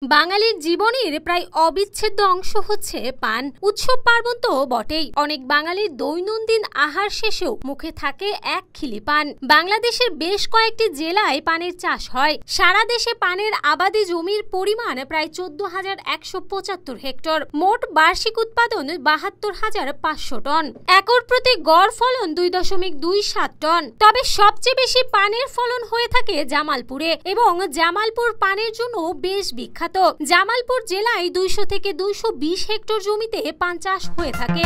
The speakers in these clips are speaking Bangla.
বাঙালির জীবনের প্রায় অবিচ্ছেদ্য অংশ হচ্ছে পান। উৎসব পার্বণ তো বটেই, অনেক বাঙালির দৈনন্দিন আহার শেষেও মুখে থাকে এক খিলি পান। বাংলাদেশের বেশ কয়েকটি জেলায় পানের চাষ হয়। সারা দেশে পানের আবাদি জমির পরিমাণ প্রায় 14,175 হেক্টর। মোট বার্ষিক উৎপাদন 72,500 টন। একর প্রতি গড় ফলন 2.27 টন। তবে সবচেয়ে বেশি পানের ফলন হয়ে থাকে জামালপুরে, এবং জামালপুর পানের জন্য বেশ বিখ্যাত। জামালপুর জেলায় 200 থেকে 220 হেক্টর জমিতে পান চাষ হয়ে থাকে।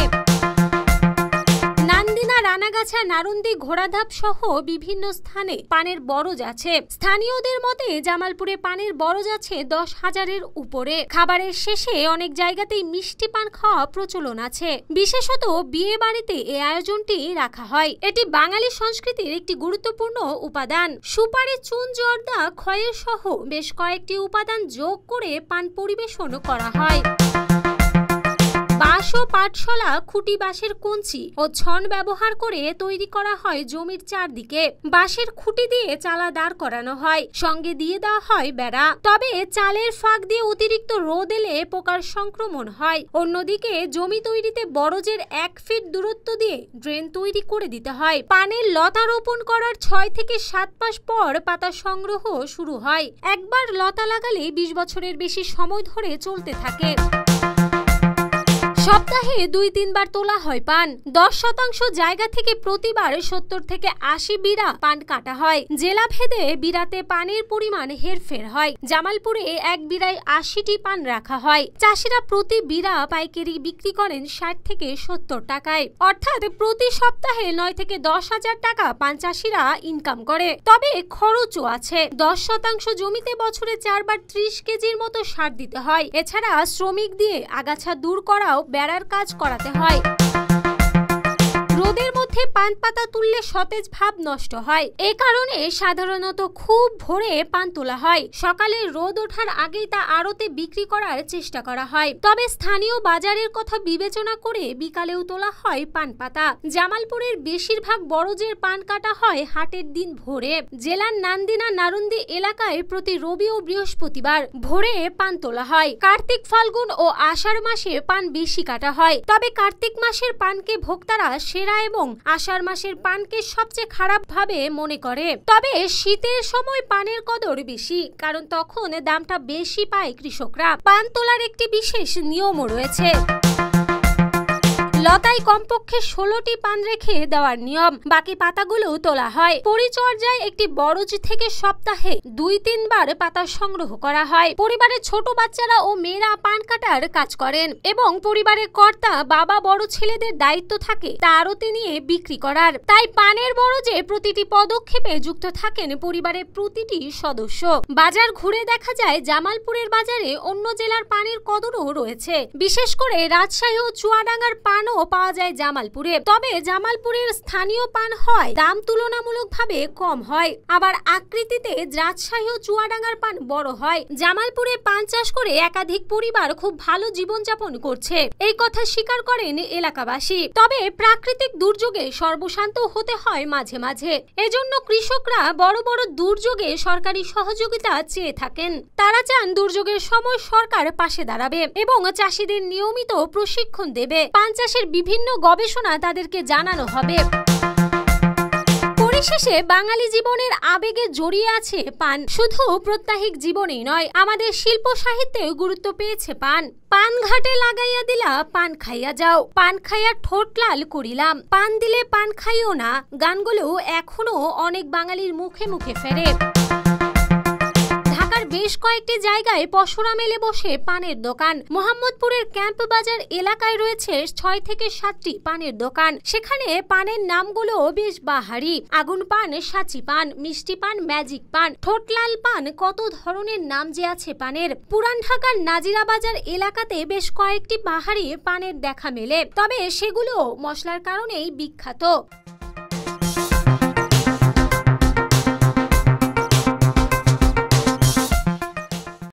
নান্দিনা, রানাগাছা, নারুন্দি, ঘোড়াধাপ সহ বিভিন্ন স্থানে পানের বরজ আছে। স্থানীয়দের মতে জামালপুরে পানের বরজ আছে 10,000-এর উপরে। খাবারের শেষে অনেক জায়গাতেই মিষ্টি পান খাওয়া প্রচলন আছে। বিশেষত বিয়ে বাড়িতে এই আয়োজনটি রাখা হয়। এটি বাঙালি সংস্কৃতির একটি গুরুত্বপূর্ণ উপাদান। সুপারি, চুন, জর্দা, খয়ের সহ বেশ কয়েকটি উপাদান যোগ করে পান পরিবেশন করা হয়। বাঁশ ও পাটশলা, খুঁটি, বাঁশের কঞ্চি ও ছন ব্যবহার করে তৈরি করা হয় জমির চারদিকে। বাঁশের খুঁটি দিয়ে চালা দাঁড় করানো হয়, সঙ্গে দিয়ে দেওয়া হয় বেড়া। তবে চালের ফাঁক দিয়ে অতিরিক্ত রোদ এলে পোকার সংক্রমণ হয়। অন্যদিকে জমি তৈরিতে বরজের 1 ফিট দূরত্ব দিয়ে ড্রেন তৈরি করে দিতে হয়। পানের লতা রোপণ করার 6 থেকে 7 মাস পর পাতা সংগ্রহ শুরু হয়। একবার লতা লাগালে 20 বছরের বেশি সময় ধরে চলতে থাকে। সপ্তাহে 2-3 বার তোলা হয় পান। 10% জায়গা থেকে প্রতিবার 70 থেকে 80 বিড়া পান কাটা হয়। জেলা ভেদে বিড়াতে পানের পরিমাণ হেরফের হয়। জামালপুরে এক বিড়ায় 80টি পান রাখা হয়। চাষিরা প্রতি বিড়া পাইকারি বিক্রি করেন 60 থেকে 70 টাকায়। অর্থাৎ প্রতি সপ্তাহে 9 থেকে 10,000 টাকা পান চাষিরা ইনকাম করে। তবে খরচও আছে। 10% জমিতে বছরে 4 বার 30 কেজির মতো সার দিতে হয়। এছাড়া শ্রমিক দিয়ে আগাছা দূর করাও বেড়ার কাজ করাতে হয়। রোদের মধ্যে পান পাতা তুললে সতেজ ভাব নষ্ট হয়। এ কারণে সাধারণত খুব ভোরে পান তোলা হয়। সকালে রোদ ওঠার আগেই তা আড়তে বিক্রি করার চেষ্টা করা হয়। তবে স্থানীয় বাজারের কথা বিবেচনা করে বিকালেও তোলা হয় পান পাতা। জামালপুরের বেশিরভাগ বরজের পান কাটা হয় হাটের দিন ভোরে। জেলার নান্দিনা, নারুন্দি এলাকায় প্রতি রবি ও বৃহস্পতিবার ভোরে পান তোলা হয়। কার্তিক, ফাল্গুন ও আষাঢ় মাসে পান বেশি কাটা হয়। তবে কার্তিক মাসের পানকে ভোক্তারা সেরা এবং আষাঢ় মাসের পানকে সবচেয়ে খারাপ ভাবে মনে করে। তবে শীতের সময় পানের কদর বেশি, কারণ তখন দামটা বেশি পায় কৃষকরা। পান তোলার একটি বিশেষ নিয়মও রয়েছে। লতায় কমপক্ষে 16টি পান রেখে দেওয়ার নিয়ম। বাকি পাতাগুলো তোলা হয়। পরিচর্যায় একটি বরজ থেকে সপ্তাহে 2-3 বার পাতা সংগ্রহ করা হয়। পরিবারের ছোট বাচ্চারা ও মেয়েরা পান কাটার কাজ করেন, এবং পরিবারের কর্তা বাবা বড় ছেলেদের দায়িত্ব থাকে তা আড়তে নিয়ে বিক্রি করার। তাই পানের বরজে প্রতিটি পদক্ষেপে যুক্ত থাকেন পরিবারের প্রতিটি সদস্য। বাজার ঘুরে দেখা যায় জামালপুরের বাজারে অন্য জেলার পানের কদরও রয়েছে। বিশেষ করে রাজশাহী ও চুয়াডাঙ্গার পান পাওয়া যায় জামালপুরে। তবে জামালপুরের স্থানীয় পান হয় দাম তুলনামূলকভাবে কম হয়, আবার আকৃতিতে রাজশাহী ও চুয়াডাঙ্গার পান বড় হয়। জামালপুরে পান চাষ করে একাধিক পরিবার খুব ভালো জীবনযাপন করছে, এই কথা স্বীকার করেন এলাকাবাসী। তবে প্রাকৃতিক দুর্যোগে সর্বশান্ত হতে হয় মাঝে মাঝে। এজন্য কৃষকরা বড় বড় দুর্যোগে সরকারি সহযোগিতা চেয়ে থাকেন। তারা চান দুর্যোগের সময় সরকার পাশে দাঁড়াবে এবং চাষিদের নিয়মিত প্রশিক্ষণ দেবে। পান চাষের বিভিন্ন গবেষণা তাদেরকে জানানো হবে। পরিশেষে বাঙালি জীবনের আবেগে জড়িয়ে আছে পান। শুধু প্রত্যাহিক জীবনেই নয়, আমাদের শিল্প সাহিত্যেও গুরুত্ব পেয়েছে পান। পান ঘাটে লাগাইয়া দিলা, পান খাইয়া যাও, পান খাইয়া ঠোঁট লাল করিলাম, পান দিলে পান খাইও না, গানগুলো এখনো অনেক বাঙালির মুখে মুখে ফেরে। বেশ কয়েকটি জায়গায় পসরা মেলে বসে পানের দোকান। মোহাম্মদপুরের ক্যাম্প বাজার এলাকায় রয়েছে 6 থেকে 7টি পানের দোকান। সেখানে পানের নামগুলো বেশ বাহারি। আগুন পান, সাচি পান, মিষ্টি পান, ম্যাজিক পান, ঠোঁটলাল পান, কত ধরনের নাম যে আছে পানের। পুরান ঢাকার নাজিরা বাজার এলাকাতে বেশ কয়েকটি বাহারি পানের দেখা মেলে, তবে সেগুলো মশলার কারণেই বিখ্যাত।